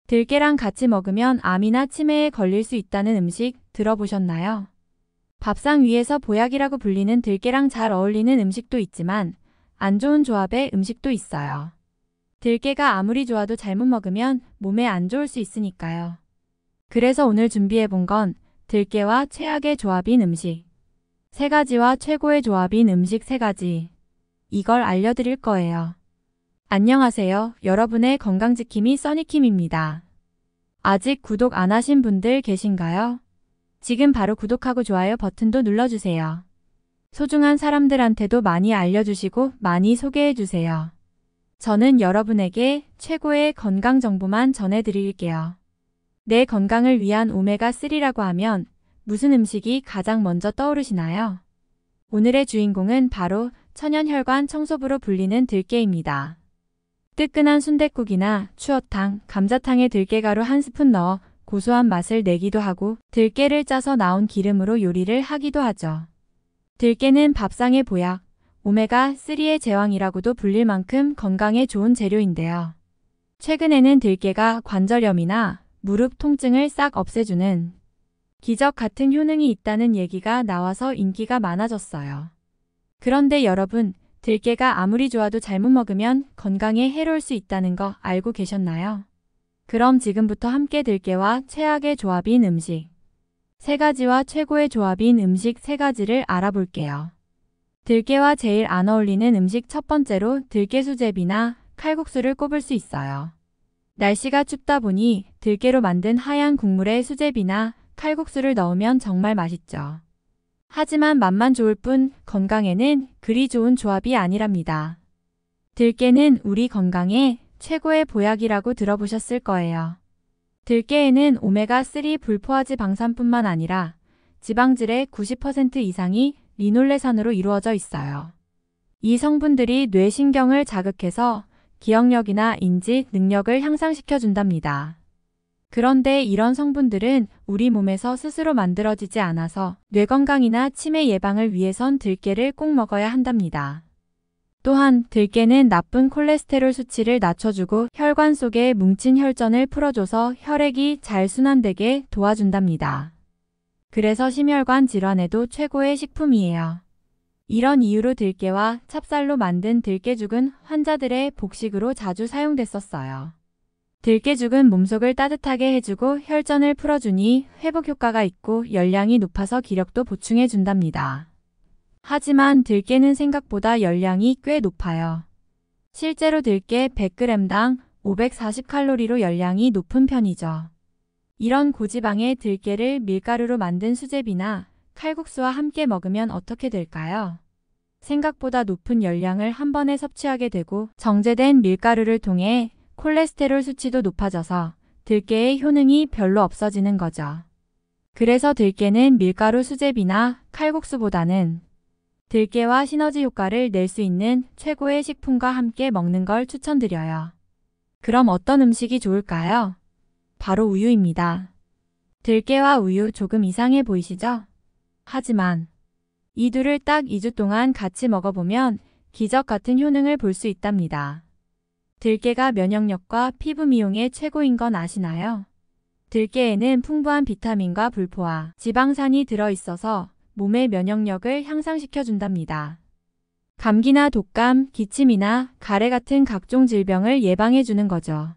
들깨랑 같이 먹으면 암이나 치매에 걸릴 수 있다는 음식 들어보셨나요? 밥상 위에서 보약이라고 불리는 들깨랑 잘 어울리는 음식도 있지만 안 좋은 조합의 음식도 있어요. 들깨가 아무리 좋아도 잘못 먹으면 몸에 안 좋을 수 있으니까요. 그래서 오늘 준비해본 건 들깨와 최악의 조합인 음식 3가지와 최고의 조합인 음식 3가지. 이걸 알려드릴 거예요. 안녕하세요. 여러분의 건강지킴이 써니킴입니다. 아직 구독 안 하신 분들 계신가요? 지금 바로 구독하고 좋아요 버튼도 눌러주세요. 소중한 사람들한테도 많이 알려주시고 많이 소개해주세요. 저는 여러분에게 최고의 건강 정보만 전해드릴게요. 내 건강을 위한 오메가3라고 하면 무슨 음식이 가장 먼저 떠오르시나요? 오늘의 주인공은 바로 천연혈관 청소부로 불리는 들깨입니다. 뜨끈한 순댓국이나 추어탕, 감자탕에 들깨가루 1스푼 넣어 고소한 맛을 내기도 하고 들깨를 짜서 나온 기름으로 요리를 하기도 하죠. 들깨는 밥상의 보약, 오메가3의 제왕이라고도 불릴 만큼 건강에 좋은 재료인데요. 최근에는 들깨가 관절염이나 무릎 통증을 싹 없애주는 기적 같은 효능이 있다는 얘기가 나와서 인기가 많아졌어요. 그런데 여러분, 들깨가 아무리 좋아도 잘못 먹으면 건강에 해로울 수 있다는 거 알고 계셨나요? 그럼 지금부터 함께 들깨와 최악의 조합인 음식 3가지와 최고의 조합인 음식 3가지를 알아볼게요. 들깨와 제일 안 어울리는 음식 첫 번째로 들깨 수제비나 칼국수를 꼽을 수 있어요. 날씨가 춥다 보니 들깨로 만든 하얀 국물에 수제비나 칼국수를 넣으면 정말 맛있죠. 하지만 맛만 좋을 뿐 건강에는 그리 좋은 조합이 아니랍니다. 들깨는 우리 건강에 최고의 보약이라고 들어보셨을 거예요. 들깨에는 오메가3 불포화지 방산뿐만 아니라 지방질의 90% 이상이 리놀레산으로 이루어져 있어요. 이 성분들이 뇌신경을 자극해서 기억력이나 인지 능력을 향상시켜준답니다. 그런데 이런 성분들은 우리 몸에서 스스로 만들어지지 않아서 뇌 건강이나 치매 예방을 위해선 들깨를 꼭 먹어야 한답니다. 또한 들깨는 나쁜 콜레스테롤 수치를 낮춰주고 혈관 속에 뭉친 혈전을 풀어줘서 혈액이 잘 순환되게 도와준답니다. 그래서 심혈관 질환에도 최고의 식품이에요. 이런 이유로 들깨와 찹쌀로 만든 들깨죽은 환자들의 복식으로 자주 사용됐었어요. 들깨죽은 몸속을 따뜻하게 해주고 혈전을 풀어주니 회복 효과가 있고 열량이 높아서 기력도 보충해준답니다. 하지만 들깨는 생각보다 열량이 꽤 높아요. 실제로 들깨 100g당 540칼로리로 열량이 높은 편이죠. 이런 고지방의 들깨를 밀가루로 만든 수제비나 칼국수와 함께 먹으면 어떻게 될까요? 생각보다 높은 열량을 한 번에 섭취하게 되고 정제된 밀가루를 통해 콜레스테롤 수치도 높아져서 들깨의 효능이 별로 없어지는 거죠. 그래서 들깨는 밀가루 수제비나 칼국수보다는 들깨와 시너지 효과를 낼 수 있는 최고의 식품과 함께 먹는 걸 추천드려요. 그럼 어떤 음식이 좋을까요? 바로 우유입니다. 들깨와 우유 조금 이상해 보이시죠? 하지만 이 둘을 딱 2주 동안 같이 먹어보면 기적 같은 효능을 볼 수 있답니다. 들깨가 면역력과 피부 미용에 최고인 건 아시나요? 들깨에는 풍부한 비타민과 불포화, 지방산이 들어있어서 몸의 면역력을 향상시켜준답니다. 감기나 독감, 기침이나 가래 같은 각종 질병을 예방해주는 거죠.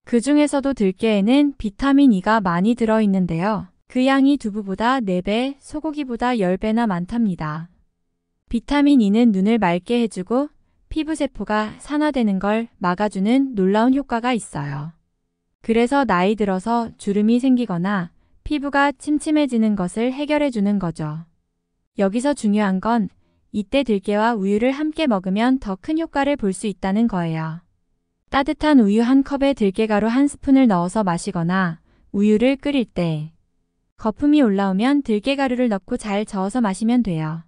그 중에서도 들깨에는 비타민 E가 많이 들어있는데요. 그 양이 두부보다 4배, 소고기보다 10배나 많답니다. 비타민 E는 눈을 맑게 해주고 피부세포가 산화되는 걸 막아주는 놀라운 효과가 있어요. 그래서 나이 들어서 주름이 생기거나 피부가 침침해지는 것을 해결해주는 거죠. 여기서 중요한 건 이때 들깨와 우유를 함께 먹으면 더 큰 효과를 볼 수 있다는 거예요. 따뜻한 우유 한 컵에 들깨가루 1스푼을 넣어서 마시거나 우유를 끓일 때 거품이 올라오면 들깨가루를 넣고 잘 저어서 마시면 돼요.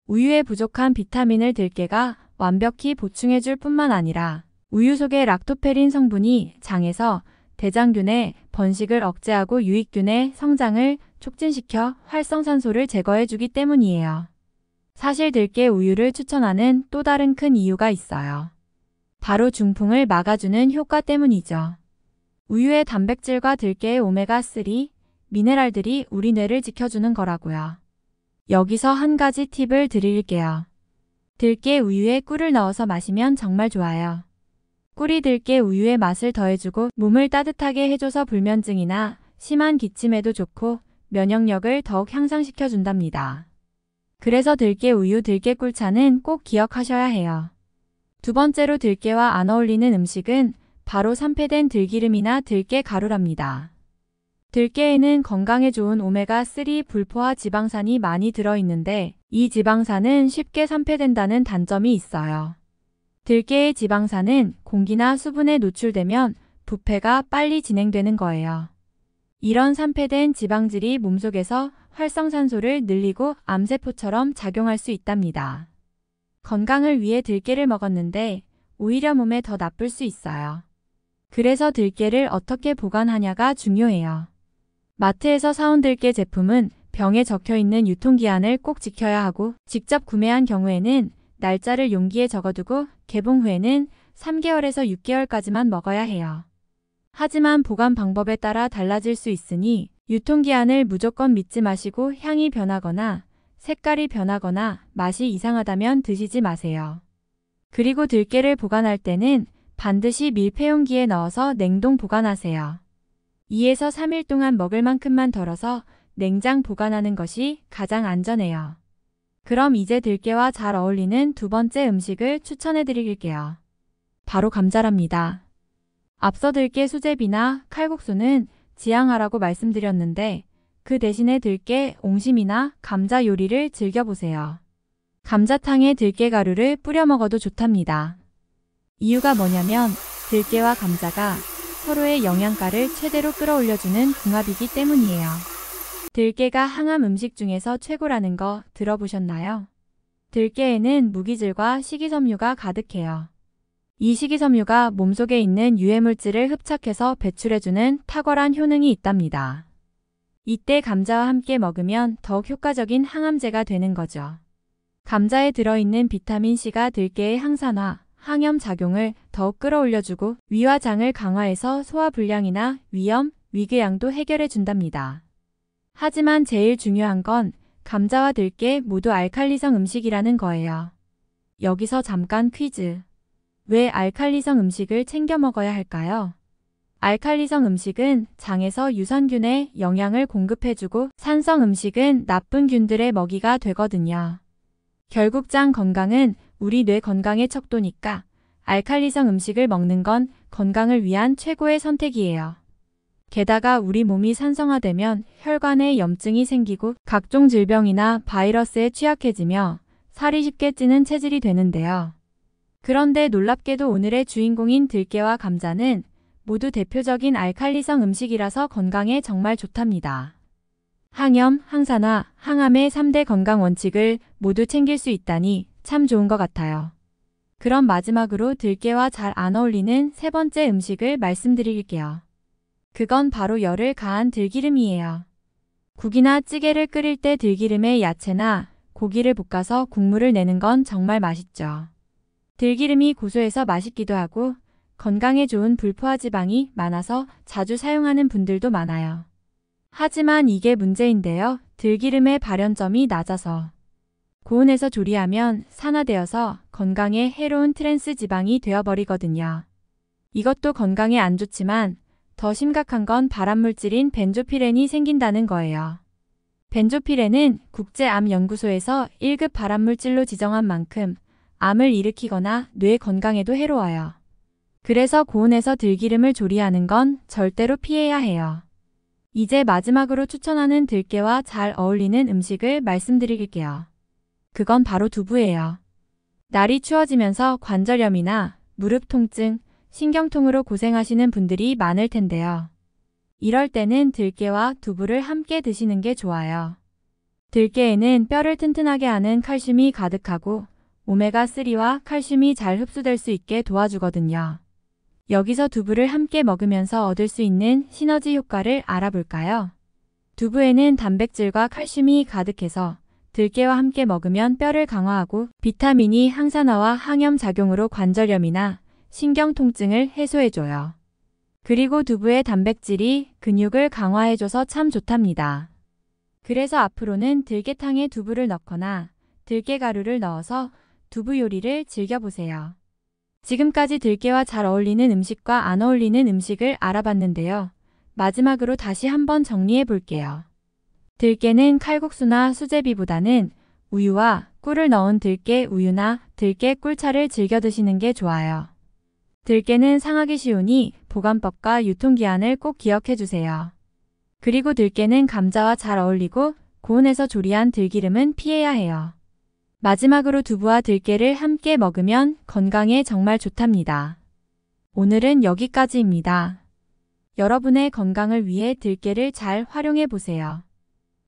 우유에 부족한 비타민을 들깨가 완벽히 보충해줄 뿐만 아니라 우유 속의 락토페린 성분이 장에서 대장균의 번식을 억제하고 유익균의 성장을 촉진시켜 활성산소를 제거해주기 때문이에요. 사실 들깨 우유를 추천하는 또 다른 큰 이유가 있어요. 바로 중풍을 막아주는 효과 때문이죠. 우유의 단백질과 들깨의 오메가3, 미네랄들이 우리 뇌를 지켜주는 거라고요. 여기서 한 가지 팁을 드릴게요. 들깨 우유에 꿀을 넣어서 마시면 정말 좋아요. 꿀이 들깨 우유의 맛을 더해주고 몸을 따뜻하게 해줘서 불면증이나 심한 기침에도 좋고 면역력을 더욱 향상시켜준답니다. 그래서 들깨 우유 들깨 꿀차는 꼭 기억하셔야 해요. 두 번째로 들깨와 안 어울리는 음식은 바로 산패된 들기름이나 들깨 가루랍니다. 들깨에는 건강에 좋은 오메가3 불포화 지방산이 많이 들어있는데 이 지방산은 쉽게 산패된다는 단점이 있어요. 들깨의 지방산은 공기나 수분에 노출되면 부패가 빨리 진행되는 거예요. 이런 산패된 지방질이 몸속에서 활성산소를 늘리고 암세포처럼 작용할 수 있답니다. 건강을 위해 들깨를 먹었는데 오히려 몸에 더 나쁠 수 있어요. 그래서 들깨를 어떻게 보관하냐가 중요해요. 마트에서 사온 들깨 제품은 병에 적혀있는 유통기한을 꼭 지켜야 하고 직접 구매한 경우에는 날짜를 용기에 적어두고 개봉 후에는 3개월에서 6개월까지만 먹어야 해요. 하지만 보관 방법에 따라 달라질 수 있으니 유통기한을 무조건 믿지 마시고 향이 변하거나 색깔이 변하거나 맛이 이상하다면 드시지 마세요. 그리고 들깨를 보관할 때는 반드시 밀폐용기에 넣어서 냉동 보관하세요. 2에서 3일 동안 먹을 만큼만 덜어서 냉장 보관하는 것이 가장 안전해요. 그럼 이제 들깨와 잘 어울리는 두 번째 음식을 추천해 드릴게요. 바로 감자랍니다. 앞서 들깨 수제비나 칼국수는 지양하라고 말씀드렸는데 그 대신에 들깨 옹심이나 감자 요리를 즐겨보세요. 감자탕에 들깨 가루를 뿌려 먹어도 좋답니다. 이유가 뭐냐면 들깨와 감자가 서로의 영양가를 최대로 끌어올려주는 궁합이기 때문이에요. 들깨가 항암 음식 중에서 최고라는 거 들어보셨나요? 들깨에는 무기질과 식이섬유가 가득해요. 이 식이섬유가 몸속에 있는 유해물질을 흡착해서 배출해주는 탁월한 효능이 있답니다. 이때 감자와 함께 먹으면 더욱 효과적인 항암제가 되는 거죠. 감자에 들어있는 비타민C가 들깨의 항산화, 항염 작용을 더욱 끌어올려주고 위와 장을 강화해서 소화불량이나 위염, 위궤양도 해결해 준답니다. 하지만 제일 중요한 건 감자와 들깨 모두 알칼리성 음식이라는 거예요. 여기서 잠깐 퀴즈. 왜 알칼리성 음식을 챙겨 먹어야 할까요? 알칼리성 음식은 장에서 유산균에 영양을 공급해주고 산성 음식은 나쁜 균들의 먹이가 되거든요. 결국 장 건강은 우리 뇌 건강의 척도니까 알칼리성 음식을 먹는 건 건강을 위한 최고의 선택이에요. 게다가 우리 몸이 산성화되면 혈관에 염증이 생기고 각종 질병이나 바이러스에 취약해지며 살이 쉽게 찌는 체질이 되는데요. 그런데 놀랍게도 오늘의 주인공인 들깨와 감자는 모두 대표적인 알칼리성 음식이라서 건강에 정말 좋답니다. 항염, 항산화, 항암의 3대 건강 원칙을 모두 챙길 수 있다니 참 좋은 것 같아요. 그럼 마지막으로 들깨와 잘 안 어울리는 세 번째 음식을 말씀드릴게요. 그건 바로 열을 가한 들기름이에요. 국이나 찌개를 끓일 때 들기름에 야채나 고기를 볶아서 국물을 내는 건 정말 맛있죠. 들기름이 고소해서 맛있기도 하고 건강에 좋은 불포화 지방이 많아서 자주 사용하는 분들도 많아요. 하지만 이게 문제인데요. 들기름의 발연점이 낮아서 고온에서 조리하면 산화되어서 건강에 해로운 트랜스 지방이 되어버리거든요. 이것도 건강에 안 좋지만 더 심각한 건 발암물질인 벤조피렌이 생긴다는 거예요. 벤조피렌은 국제암연구소에서 1급 발암물질로 지정한 만큼 암을 일으키거나 뇌 건강에도 해로워요. 그래서 고온에서 들기름을 조리하는 건 절대로 피해야 해요. 이제 마지막으로 추천하는 들깨와 잘 어울리는 음식을 말씀드릴게요. 그건 바로 두부예요. 날이 추워지면서 관절염이나 무릎 통증, 신경통으로 고생하시는 분들이 많을 텐데요. 이럴 때는 들깨와 두부를 함께 드시는 게 좋아요. 들깨에는 뼈를 튼튼하게 하는 칼슘이 가득하고 오메가3와 칼슘이 잘 흡수될 수 있게 도와주거든요. 여기서 두부를 함께 먹으면서 얻을 수 있는 시너지 효과를 알아볼까요? 두부에는 단백질과 칼슘이 가득해서 들깨와 함께 먹으면 뼈를 강화하고 비타민이 항산화와 항염 작용으로 관절염이나 신경 통증을 해소해줘요. 그리고 두부의 단백질이 근육을 강화해줘서 참 좋답니다. 그래서 앞으로는 들깨탕에 두부를 넣거나 들깨가루를 넣어서 두부 요리를 즐겨보세요. 지금까지 들깨와 잘 어울리는 음식과 안 어울리는 음식을 알아봤는데요. 마지막으로 다시 한번 정리해 볼게요. 들깨는 칼국수나 수제비보다는 우유와 꿀을 넣은 들깨 우유나 들깨 꿀차를 즐겨 드시는 게 좋아요. 들깨는 상하기 쉬우니 보관법과 유통기한을 꼭 기억해 주세요. 그리고 들깨는 감자와 잘 어울리고 고온에서 조리한 들기름은 피해야 해요. 마지막으로 두부와 들깨를 함께 먹으면 건강에 정말 좋답니다. 오늘은 여기까지입니다. 여러분의 건강을 위해 들깨를 잘 활용해 보세요.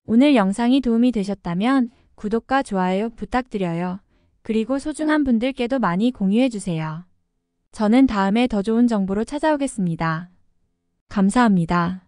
오늘 영상이 도움이 되셨다면 구독과 좋아요 부탁드려요. 그리고 소중한 분들께도 많이 공유해 주세요. 저는 다음에 더 좋은 정보로 찾아오겠습니다. 감사합니다.